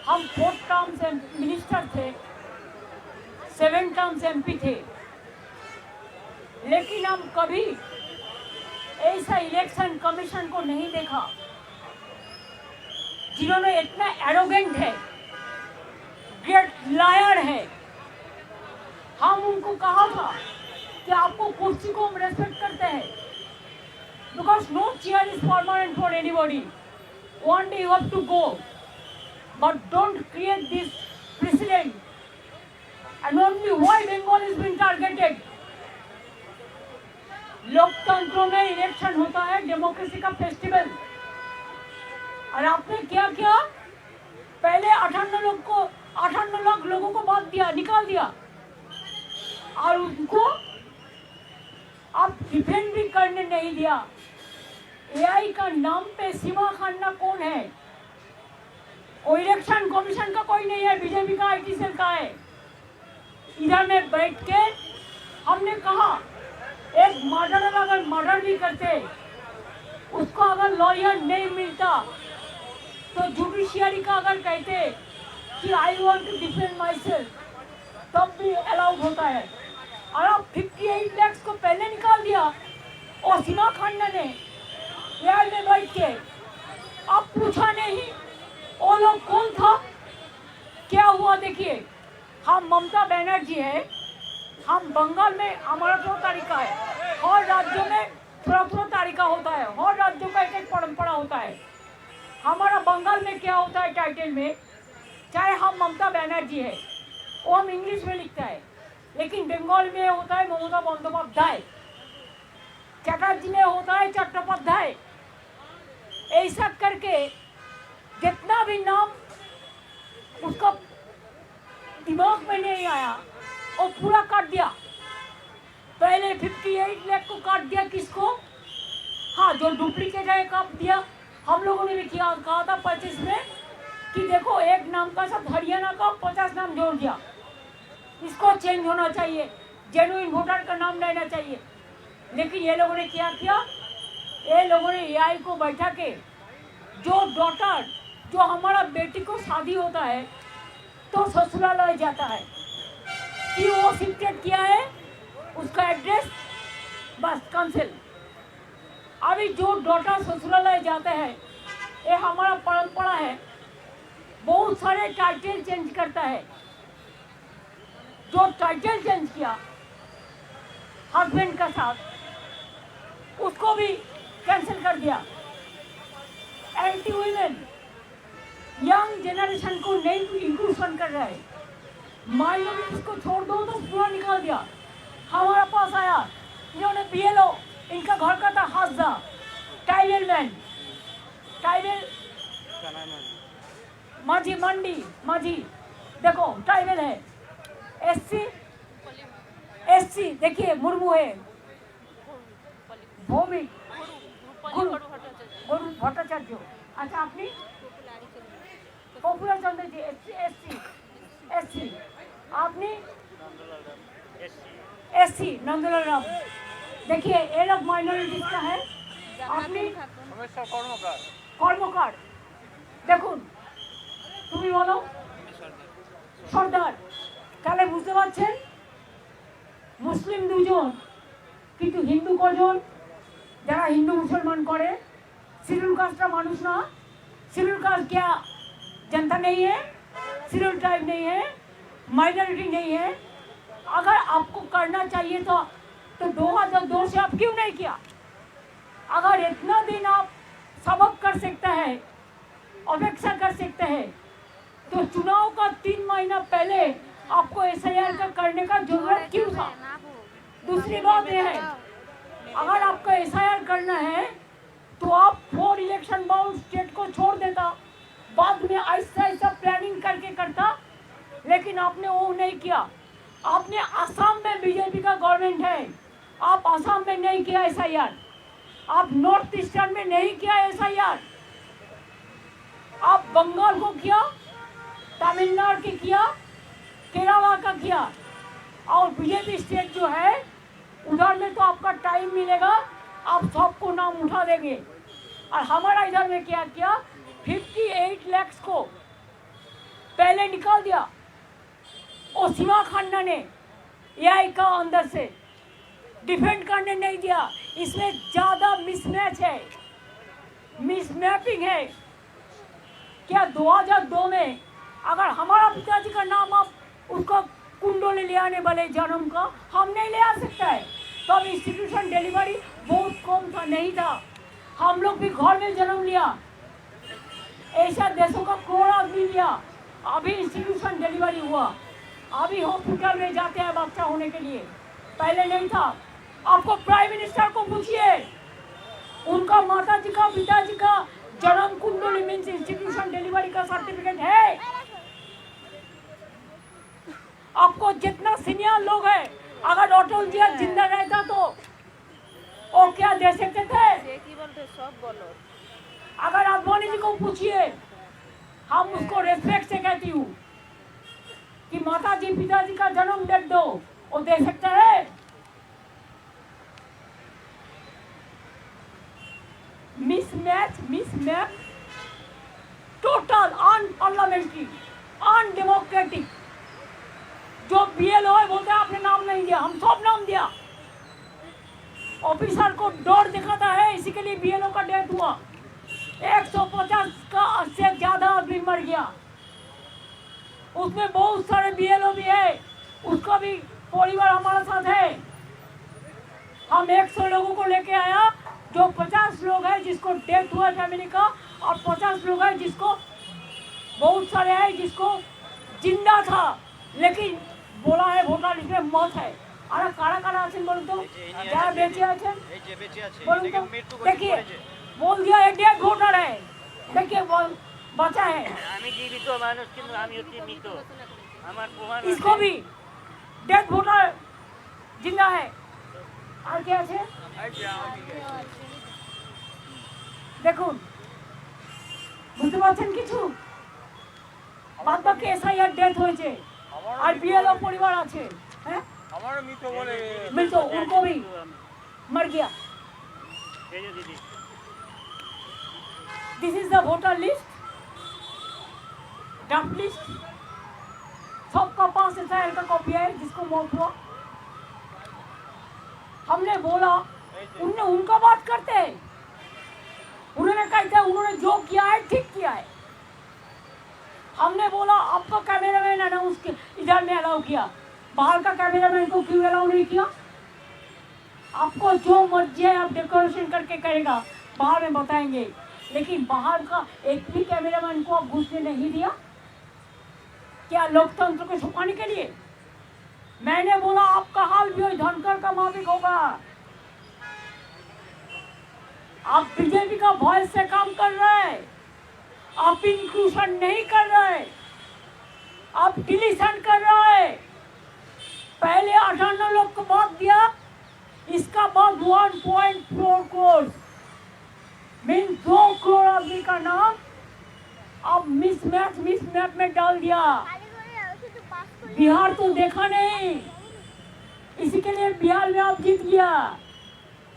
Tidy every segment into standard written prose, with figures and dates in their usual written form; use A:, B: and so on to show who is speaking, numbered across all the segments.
A: हम 4 टर्म से मिनिस्टर थे, 7 टर्म से MP थे, लेकिन हम कभी ऐसा इलेक्शन कमीशन को नहीं देखा जिन्होंने इतना एरोगेंट है, ग्रेट लायर है। हम उनको कहा था कि आपको कुर्सी को हम रेस्पेक्ट करते हैं, because no chair is permanent for anybody, one day you have to go, but don't create this precedent and only why Bengal is being targeted. लोकतंत्र में इलेक्शन होता है, डेमोक्रेसी का फेस्टिवल, और आपने क्या किया? पहले 58 लाख लोगों को बात दिया, निकाल दिया, और उनको आप डिफेंड भी करने नहीं दिया। AI का नाम पे सीमा खाना कौन है? वो इलेक्शन कमीशन का कोई नहीं है, बीजेपी का IT सेल का है। इधर में बैठ के हमने कहा एक मर्डर अगर मर्डर भी करते, उसको अगर लॉयर नहीं मिलता तो जुडिशियरी का अगर कहते कि I want to defend myself, तब भी अलाउड होता है। और अब 58 लाख को पहले निकाल दिया, और सीमा खान्ना ने एयर में बैठ के अब पूछा नहीं वो लोग कौन था, क्या हुआ? देखिए, हम ममता बनर्जी है, हम बंगाल में हमारा जो तरीका है, हर राज्यों में थोड़ा तरीका होता है, हर राज्यों का एक परंपरा होता है। हमारा बंगाल में क्या होता है टाइटल में, चाहे हम ममता बनर्जी है, वो हम इंग्लिश में लिखता है, लेकिन बंगाल में होता है ममता बंदोपाध्याय, चटर्जी में होता है चट्टोपाध्याय। ऐसा करके जितना भी नाम उसका दिमाग में नहीं आया वो पूरा काट दिया। पहले 58 लाख को काट दिया, किसको? हाँ, जो डुप्लीकेट है काट दिया। हम लोगों ने भी किया, कहा था 25 में कि देखो एक नाम का साथ हरियाणा का 50 नाम जोड़ दिया, इसको चेंज होना चाहिए, जेन्युइन वोटर का नाम लेना चाहिए। लेकिन ये लोगों ने क्या किया? ये लोगों ने AI को बैठा के, जो डॉटर, जो हमारा बेटी को शादी होता है तो ससुरालय जाता है कि वो शिफ्टेड किया है, उसका एड्रेस बस कैंसिल। अभी जो डॉटर ससुरालय जाते हैं, ये हमारा परंपरा है, बहुत सारे टाइटल चेंज करता है। जो टाइटल चेंज किया हस्बैंड का साथ, उसको भी कैंसिल कर दिया। एंटी वुमेन, यंग जनरेशन को नहीं इंक्लूजन कर रहा है, माइनॉरिटीज को छोड़ दो तो पूरा निकाल दिया। हमारा पास आया, इन्होंने BLO, इनका घर का था हाजा, ट्राइबल मैन, ट्राइबल माझी मंडी, माझी देखो ट्राइबल है। SC देखिए मुर्मू है, भौमिक गुरु भट्टाचार्य। अच्छा, आपने पॉपुलर चंद्र जी SC, आपने SC नंदलाल राम। देखिए ये लोग माइनॉरिटीज का है। आपने কর্মকার দেখুন, তুমি বলো সর্দার। তাহলে বুঝতে পারছেন মুসলিম দুজন, কিন্তু হিন্দু কজন? যারা হিন্দু মুসলমান করে, शेड्यूल कास्ट का मानुष ना। शेड्यूल कास्ट क्या जनता नहीं है? शेड्यूल ट्राइब नहीं है, माइनॉरिटी नहीं है। अगर आपको करना चाहिए तो 2002 से आप क्यों नहीं किया? अगर इतना दिन आप सबक कर सकते हैं, अपेक्षा कर सकते हैं, तो चुनाव का 3 महीना पहले आपको SIR का करने का जरूरत क्यों था? दूसरी बात यह है, अगर आपको SIR करना है तो आप 4 इलेक्शन बाउंड स्टेट को छोड़ देता, बाद में ऐसा प्लानिंग करके करता, लेकिन आपने वो नहीं किया। आपने असम में बीजेपी का गवर्नमेंट है, आप असम में नहीं किया SIR, आप नॉर्थ ईस्टर्न में नहीं किया SIR, आप बंगाल को किया, तमिलनाडु के किया, केरला का किया, और बीजेपी स्टेट जो है उधर में तो आपका टाइम मिलेगा, आप सबको नाम उठा देंगे। और हमारा इधर में क्या किया, 58 लाख को पहले निकाल दिया। और सीमा खान्ना ने एआई का अंदर से डिफेंड करने नहीं दिया। इसमें ज्यादा मिसमैच है, मिसमैपिंग है। क्या 2002 में अगर हमारा पिताजी का नाम आप उसका कुंडली ले आने वाले जन्म का हम नहीं ले आ सकता है, तो अब इंस्टीट्यूशन डिलीवरी बहुत कम था, नहीं था। हम लोग भी घर में जन्म लिया, एशिया देशों का करोड़ आदमी लिया, अभी इंस्टीट्यूशन डिलीवरी हुआ, अभी हॉस्पिटल में जाते हैं बच्चा होने के लिए, पहले नहीं था। आपको प्राइम मिनिस्टर को पूछिए, उनका माता जी का पिताजी का जन्म कुंडली मीन्स इंस्टीट्यूशन डिलीवरी का सर्टिफिकेट है। आपको जितना सीनियर लोग है, अगर अटल जी जिंदा रहता तो वो क्या दे सकते थे? अगर अडवाणी जी को पूछिए, हम उसको रेस्पेक्ट से कहती हूँ कि माता जी पिताजी का जन्म डेट दो, वो दे सकते हैं? मिसमैप, टोटल अनपार्लियामेंट्री, अनडेमोक्रेटिक। जो बीएलओ है बोलते हैं आपने नाम नहीं दिया, हम सब नाम दिया। ऑफिसर को डर दिखाता है, इसी के लिए बीएलओ का डेथ हुआ। 150 का से ज्यादा आदमी मर गया, उसमें बहुत सारे बीएलओ भी है, उसका भी परिवार हमारे साथ है। हम 100 लोगों को लेके आया, जो 50 लोग हैं जिसको डेथ हुआ फैमिली का, और 50 लोग हैं जिसको, बहुत सारे हैं जिसको जिंदा था लेकिन बोला है ভোটার লিস্টে মত है। আর কারা কারা আছেন বলুন তো, যারা বেঁচে আছেন বলুন তো। देखिए बोल दिया है डेड वोटर है, देखिए बचा है। আমি জীবিত মানুষ কিন্তু আমি হচ্ছি মৃত, আমার প্রমাণ इसको भी डेड वोटर जिंदा है। আর কে আছে দেখুন, বুঝতে পারছেন কিছু? বাদ বাকি এসআইআর ডেথ হয়েছে, আর বিএলও পরিবার আছে, হ্যাঁ আমারও মৃত বলে মৃত, उनको भी मर गया। This is the voter list, draft list, सबका पास एसआईआर का कॉपी है जिसको मौत हुआ। हमने बोला, उनने उनका बात करते हैं, उन्होंने कहते हैं उन्होंने जो किया है ठीक किया है। हमने बोला आपका कैमरामैन है ना उसके इधर में अलाउ किया, बाहर का कैमरामैन को क्यों अलाउ नहीं किया? आपको जो मर्जी है आप डेकोरेशन करके करेगा, बाहर में बताएंगे, लेकिन बाहर का एक भी कैमरामैन को आप घुसने नहीं दिया। क्या लोकतंत्र को छुपाने के लिए? मैंने बोला आपका हाल भी वही धनकर का माफिक होगा। आप बीजेपी का वॉइस से काम कर रहे हैं, आप इंक्लूशन नहीं कर रहे, आप डिलीशन कर रहे। पहले 58 लोग को बात दिया, इसका बाद 1.4 करोड़ मीन 2 करोड़ आदमी का नाम अब मिसमैप में डाल दिया। बिहार तो देखा नहीं, इसी के लिए बिहार में आप जीत गया।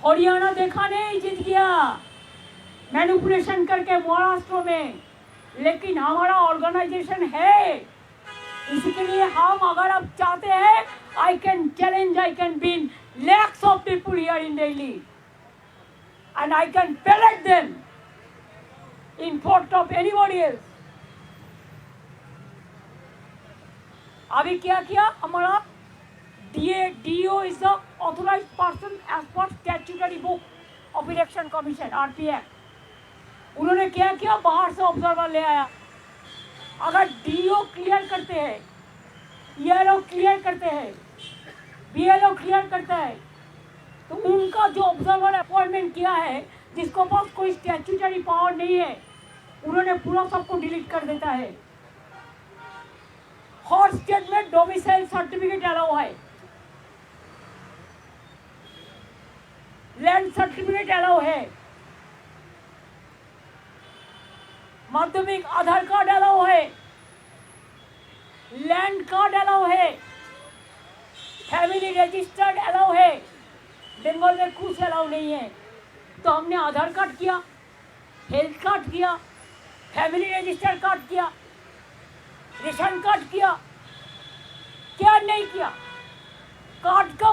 A: हरियाणा देखा नहीं, जीत गया मैनिपुलेशन करके महाराष्ट्र में। लेकिन हमारा ऑर्गेनाइजेशन है, इसी के लिए हम, अगर आप चाहते हैं, I can challenge, I can win lakhs of people here in Delhi and I can pellet them in front of anybody else। अभी क्या किया हमारा DO is the authorized person as per statutory book of election commission RPF। उन्होंने क्या किया, बाहर से observer ले आया। अगर DO क्लियर करते हैं, ERO क्लियर करते हैं, BLO क्लियर करता है, तो उनका जो ऑब्जर्वर अपॉइंटमेंट किया है, जिसको पास कोई स्टैट्यूटरी पावर नहीं है, उन्होंने पूरा सबको डिलीट कर देता है। हर स्टेट में डोमिसाइल सर्टिफिकेट अलाउ है, लैंड सर्टिफिकेट अलाउ है, माध्यमिक आधार कार्ड अलाउ है, लैंड कार्ड अलाउ है, फैमिली रजिस्टर्ड अलाउ है। बंगाल में कुछ अलाउ नहीं है। तो हमने आधार कार्ड किया, हेल्थ कार्ड किया, फैमिली रजिस्टर्ड कार्ड किया, रेशन कार्ड किया, क्या नहीं किया? कार्ड का